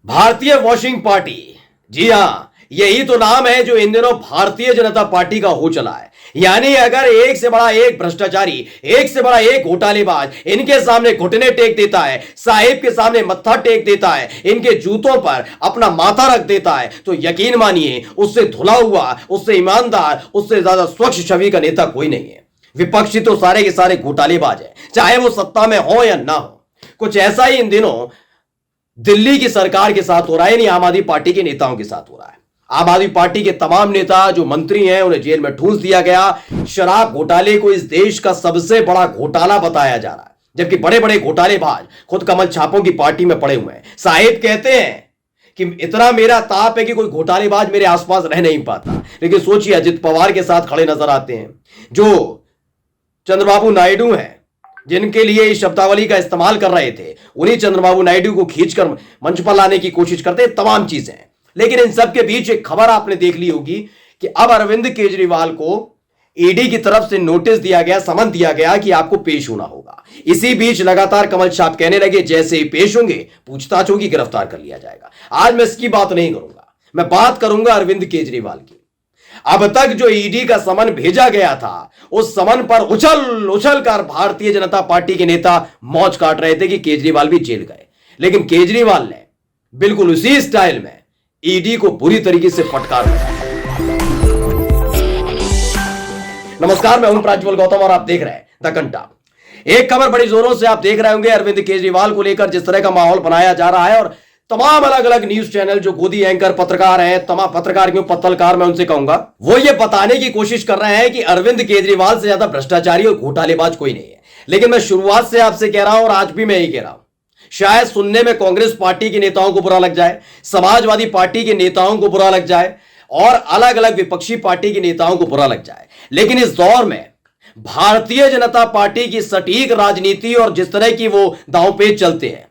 भारतीय washing party. जी हां, यही तो नाम है जो इन दिनों भारतीय जनता पार्टी का हो चला है। यानी अगर एक से बड़ा एक भ्रष्टाचारी, एक से बड़ा एक घोटालेबाज इनके सामने घुटने टेक देता है, साहिब के सामने मत्था टेक देता है, इनके जूतों पर अपना माथा रख देता है, तो यकीन मानिए उससे धुला हुआ, उससे ईमानदार, उससे ज्यादा स्वच्छ छवि का नेता कोई नहीं है। विपक्षी तो सारे के सारे घोटालेबाज है, चाहे वो सत्ता में हो या ना हो। कुछ ऐसा ही इन दिनों दिल्ली की सरकार के साथ हो रहा है, यानी आम आदमी पार्टी के नेताओं के साथ हो रहा है। आम आदमी पार्टी के तमाम नेता जो मंत्री हैं उन्हें जेल में ठूंस दिया गया। शराब घोटाले को इस देश का सबसे बड़ा घोटाला बताया जा रहा है, जबकि बड़े बड़े घोटालेबाज खुद कमल छापों की पार्टी में पड़े हुए हैं। साहिब कहते हैं कि इतना मेरा ताप है कि कोई घोटालेबाज मेरे आसपास रह नहीं पाता। लेकिन सोचिए, अजित पवार के साथ खड़े नजर आते हैं, जो चंद्रबाबू नायडू हैं, जिनके लिए इस शब्दावली का इस्तेमाल कर रहे थे, उन्हीं चंद्रबाबू नायडू को खींचकर मंच पर लाने की कोशिश करते हैं, तमाम चीजें। लेकिन इन सब के बीच एक खबर आपने देख ली होगी कि अब अरविंद केजरीवाल को ईडी की तरफ से नोटिस दिया गया, समन दिया गया कि आपको पेश होना होगा। इसी बीच लगातार कमल छाप कहने लगे जैसे ही पेश होंगे पूछताछ होगी, गिरफ्तार कर लिया जाएगा। आज मैं इसकी बात नहीं करूंगा, मैं बात करूंगा अरविंद केजरीवाल की। अब तक जो ईडी का समन भेजा गया था, उस समन पर उछल उछल कर भारतीय जनता पार्टी के नेता मौज काट रहे थे कि केजरीवाल भी जेल गए। लेकिन केजरीवाल ने बिल्कुल उसी स्टाइल में ईडी को बुरी तरीके से फटकार दिया। नमस्कार, मैं हूं प्रज्वल गौतम और आप देख रहे हैं द घंटा। एक खबर बड़ी जोरों से आप देख रहे होंगे, अरविंद केजरीवाल को लेकर जिस तरह का माहौल बनाया जा रहा है, और तमाम अलग अलग न्यूज चैनल जो गोदी एंकर पत्रकार हैं, तमाम पत्रकार क्यों पत्तलकार मैं उनसे कहूंगा, वो ये बताने की कोशिश कर रहे हैं कि अरविंद केजरीवाल से ज्यादा भ्रष्टाचारी और घोटालेबाज कोई नहीं है। लेकिन मैं शुरुआत से आपसे कह रहा हूं और आज भी मैं यही कह रहा हूं, शायद सुनने में कांग्रेस पार्टी के नेताओं को बुरा लग जाए, समाजवादी पार्टी के नेताओं को बुरा लग जाए और अलग अलग विपक्षी पार्टी के नेताओं को बुरा लग जाए, लेकिन इस दौर में भारतीय जनता पार्टी की सटीक राजनीति और जिस तरह की वो दांवपेच चलते हैं,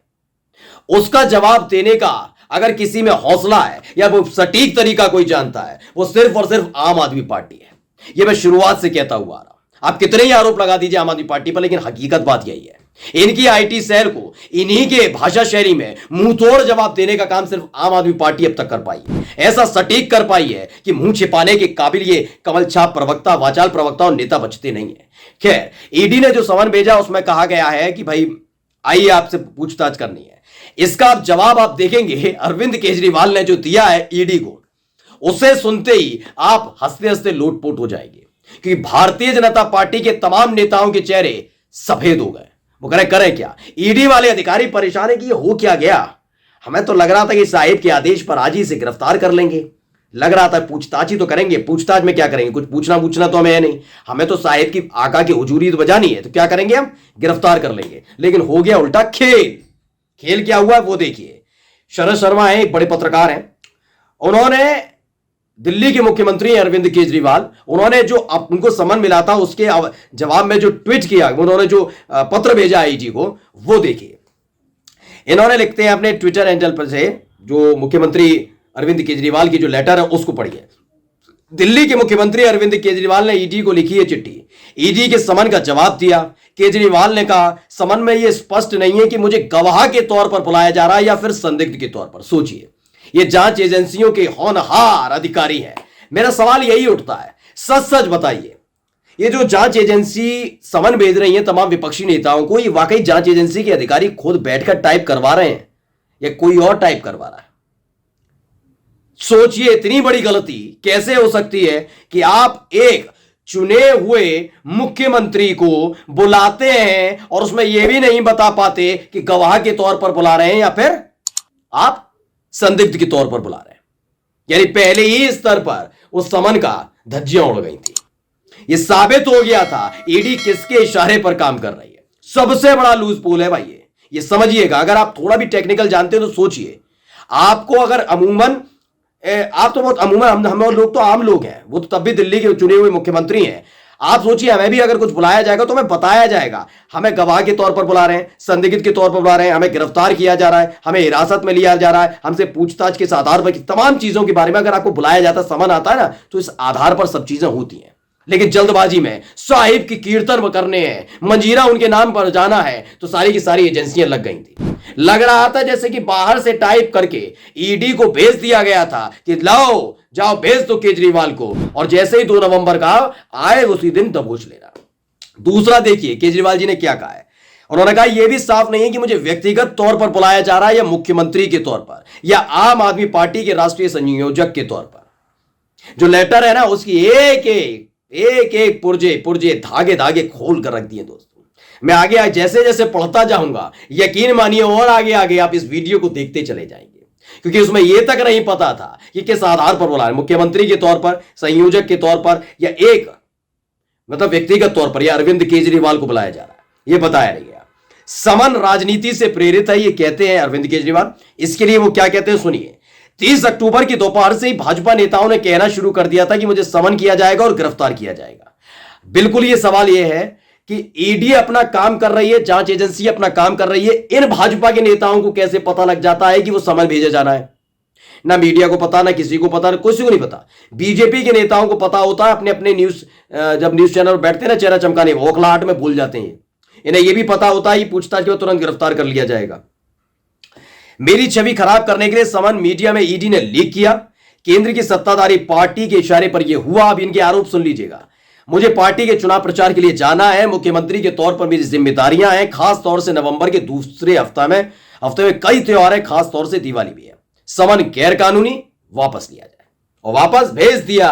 उसका जवाब देने का अगर किसी में हौसला है या वो सटीक तरीका कोई जानता है, वो सिर्फ और सिर्फ आम आदमी पार्टी है। ये मैं शुरुआत से कहता हुआ आ रहा हूं। आप कितने ही आरोप लगा दीजिए आम आदमी पार्टी पर, लेकिन हकीकत बात यही है, इनकी आईटी सेल को इन्हीं के भाषा शैली में मुंह तोड़ जवाब देने का काम सिर्फ आम आदमी पार्टी अब तक कर पाई है। ऐसा सटीक कर पाई है कि मुंह छिपाने के काबिल ये कमल छाप प्रवक्ता, वाचाल प्रवक्ता और नेता बचते नहीं है। खैर, ईडी ने जो समन भेजा उसमें कहा गया है कि भाई आइए आपसे पूछताछ करनी है। इसका आप जवाब आप देखेंगे अरविंद केजरीवाल ने जो दिया है ईडी को, उसे सुनते ही आप हंसते हंसते लोटपोट हो जाएंगे, क्योंकि भारतीय जनता पार्टी के तमाम नेताओं के चेहरे सफेद हो गए। वो करें क्या, ईडी वाले अधिकारी परेशान है कि ये हो क्या गया। हमें तो लग रहा था कि साहिब के आदेश पर आज ही से गिरफ्तार कर लेंगे, लग रहा था पूछताछ ही तो करेंगे। पूछताछ में क्या करेंगे, कुछ पूछना तो हमें है नहीं, हमें तो साहिब की आका की हुजूरी तो बजानी है, तो क्या करेंगे, हम गिरफ्तार कर लेंगे। लेकिन हो गया उल्टा खेल। खेल क्या हुआ वो देखिए। शरद शर्मा है, एक बड़े पत्रकार हैं, उन्होंने दिल्ली के मुख्यमंत्री अरविंद केजरीवाल, उन्होंने जो उनको समन मिला था उसके जवाब में जो ट्वीट किया, उन्होंने जो पत्र भेजा आईजी को, वो देखिए। इन्होंने लिखते हैं अपने ट्विटर हैंडल पर से, जो मुख्यमंत्री अरविंद केजरीवाल की जो लेटर है उसको पढ़िए। दिल्ली के मुख्यमंत्री अरविंद केजरीवाल ने ईडी को लिखी है चिट्ठी, ईडी के समन का जवाब दिया। केजरीवाल ने कहा समन में यह स्पष्ट नहीं है कि मुझे गवाह के तौर पर बुलाया जा रहा है या फिर संदिग्ध के तौर पर। सोचिए, ये जांच एजेंसियों के होनहार अधिकारी हैं। मेरा सवाल यही उठता है, सच सच बताइए, ये जो जांच एजेंसी समन भेज रही है तमाम विपक्षी नेताओं को, ये वाकई जांच एजेंसी के अधिकारी खुद बैठकर टाइप करवा रहे हैं या कोई और टाइप करवा रहा है? सोचिए, इतनी बड़ी गलती कैसे हो सकती है कि आप एक चुने हुए मुख्यमंत्री को बुलाते हैं और उसमें यह भी नहीं बता पाते कि गवाह के तौर पर बुला रहे हैं या फिर आप संदिग्ध के तौर पर बुला रहे हैं। यानी पहले ही स्तर पर उस समन का धज्जियां उड़ गई थी। यह साबित हो गया था ईडी किसके इशारे पर काम कर रही है। सबसे बड़ा लूज पूल है भाई ये समझिएगा। अगर आप थोड़ा भी टेक्निकल जानते हैं तो सोचिए, आपको अगर अमूमन आप तो बहुत अमूमन, हम लोग तो आम लोग हैं, वो तो तब भी दिल्ली के चुने हुए मुख्यमंत्री हैं। आप सोचिए, हमें भी अगर कुछ बुलाया जाएगा तो हमें बताया जाएगा, हमें गवाह के तौर पर बुला रहे हैं, संदिग्ध के तौर पर बुला रहे हैं, हमें गिरफ्तार किया जा रहा है, हमें हिरासत में लिया जा रहा है, हमसे पूछताछ के आधार पर तमाम चीजों के बारे में अगर आपको बुलाया जाता, समन आता है ना, तो इस आधार पर सब चीजें होती हैं। लेकिन जल्दबाजी में साहिब की कीर्तन करने हैं, मंजीरा उनके नाम पर जाना है, तो सारी की सारी एजेंसियां लग गई थी। लग रहा था जैसे कि बाहर से टाइप करके ईडी को भेज दिया गया था कि लाओ जाओ भेज दो केजरीवाल को, और जैसे ही 2 नवंबर का आए उसी दिन दबोच लेना। दूसरा देखिए केजरीवाल जी ने क्या कहा है। उन्होंने कहा यह भी साफ नहीं है कि मुझे व्यक्तिगत तौर पर बुलाया जा रहा है या मुख्यमंत्री के तौर पर या आम आदमी पार्टी के राष्ट्रीय संयोजक के तौर पर। जो लेटर है ना उसकी एक एक पुर्जे धागे धागे खोल कर रख दिए दोस्तों। मैं आगे जैसे जैसे पढ़ता जाऊंगा यकीन मानिए और आगे आगे आप इस वीडियो को देखते चले जाएंगे, क्योंकि उसमें यह तक नहीं पता था कि किस आधार पर बुला, मुख्यमंत्री के तौर पर, संयोजक के तौर पर, या एक मतलब व्यक्तिगत तौर पर या अरविंद केजरीवाल को बुलाया जा रहा है, यह बताया नहीं गया। समन राजनीति से प्रेरित है, ये कहते हैं अरविंद केजरीवाल। इसके लिए वो क्या कहते हैं सुनिए। 30 अक्टूबर की दोपहर से ही भाजपा नेताओं ने कहना शुरू कर दिया था कि मुझे समन किया जाएगा और गिरफ्तार किया जाएगा। बिल्कुल ये सवाल ये है कि ईडी अपना काम कर रही है, जांच एजेंसी अपना काम कर रही है, इन भाजपा के नेताओं को कैसे पता लग जाता है कि वो समन भेजा जाना है? ना मीडिया को पता, ना किसी को पता, किसी को नहीं पता। बीजेपी के नेताओं को पता होता है, अपने अपने न्यूज जब न्यूज चैनल बैठते हैं ना चेहरा चमकाने, ओखलाहट में भूल जाते हैं। इन्हें यह भी पता होता है पूछताछ के तुरंत गिरफ्तार कर लिया जाएगा। मेरी छवि खराब करने के लिए समन मीडिया में ईडी ने लीक किया। केंद्र की सत्ताधारी पार्टी के इशारे पर यह हुआ। अब इनके आरोप सुन लीजिएगा। मुझे पार्टी के चुनाव प्रचार के लिए जाना है, मुख्यमंत्री के तौर पर मेरी जिम्मेदारियां हैं, खास तौर से नवंबर के दूसरे हफ्ते में कई त्योहार है, खास तौर से दिवाली भी है। समन गैर कानूनी, वापस लिया जाए। और वापस भेज दिया,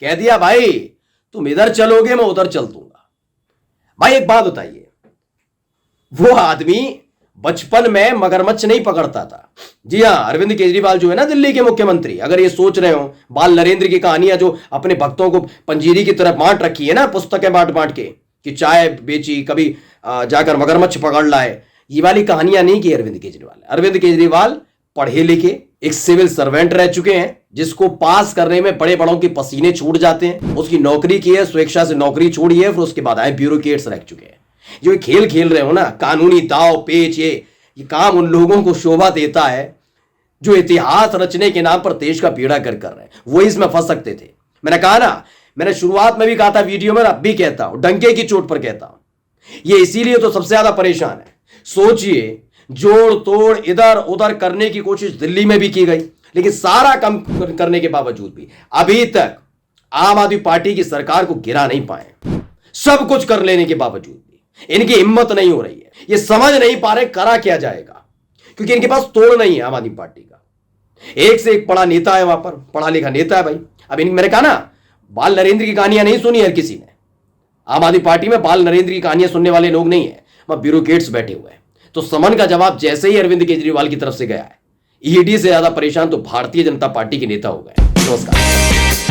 कह दिया भाई तुम इधर चलोगे मैं उधर चल दूंगा। भाई एक बात बताइए, वो आदमी बचपन में मगरमच्छ नहीं पकड़ता था। जी हां, अरविंद केजरीवाल जो है ना दिल्ली के मुख्यमंत्री, अगर ये सोच रहे हो बाल नरेंद्र की कहानियां जो अपने भक्तों को पंजीरी की तरफ बांट रखी है ना, पुस्तकें बांट बांट के कि चाय बेची, कभी जाकर मगरमच्छ पकड़ लाए, ये वाली कहानियां नहीं की अरविंद केजरीवाल। अरविंद केजरीवाल पढ़े लिखे एक सिविल सर्वेंट रह चुके हैं, जिसको पास करने में बड़े बड़ों के पसीने छूट जाते हैं। उसकी नौकरी की है, स्वेच्छा से नौकरी छोड़ी है, फिर उसके बाद आए ब्यूरोक्रेट्स रह चुके हैं। जो खेल खेल रहे हो ना, कानूनी दाव पेच, ये काम उन लोगों को शोभा देता है जो इतिहास रचने के नाम पर देश का बेड़ा गर्क कर रहे हैं। वो इसमें फंस सकते थे। मैंने कहा ना, मैंने शुरुआत में भी कहा था वीडियो में, अब भी कहता हूं, डंके की चोट पर कहता हूं। ये इसीलिए तो सबसे ज्यादा परेशान है। सोचिए, जोड़ तोड़ इधर उधर करने की कोशिश दिल्ली में भी की गई, लेकिन सारा कम करने के बावजूद भी अभी तक आम आदमी पार्टी की सरकार को गिरा नहीं पाए। सब कुछ कर लेने के बावजूद भी इनकी हिम्मत नहीं हो रही है। ये समझ नहीं पा रहे करा क्या जाएगा, क्योंकि इनके पास तोड़ नहीं है आम आदमी पार्टी का। एक से एक पढ़ा नेता है, वहां पर पढ़ा लिखा नेता है भाई। अब मैंने कहा ना, बाल नरेंद्र की कहानियां नहीं सुनी हर किसी ने। आम आदमी पार्टी में बाल नरेंद्र की कहानियां सुनने वाले लोग नहीं है, वहां ब्यूरोक्रेट्स बैठे हुए हैं। तो समन का जवाब जैसे ही अरविंद केजरीवाल की तरफ से गया है, ईडी से ज्यादा परेशान तो भारतीय जनता पार्टी के नेता हो गए। नमस्कार।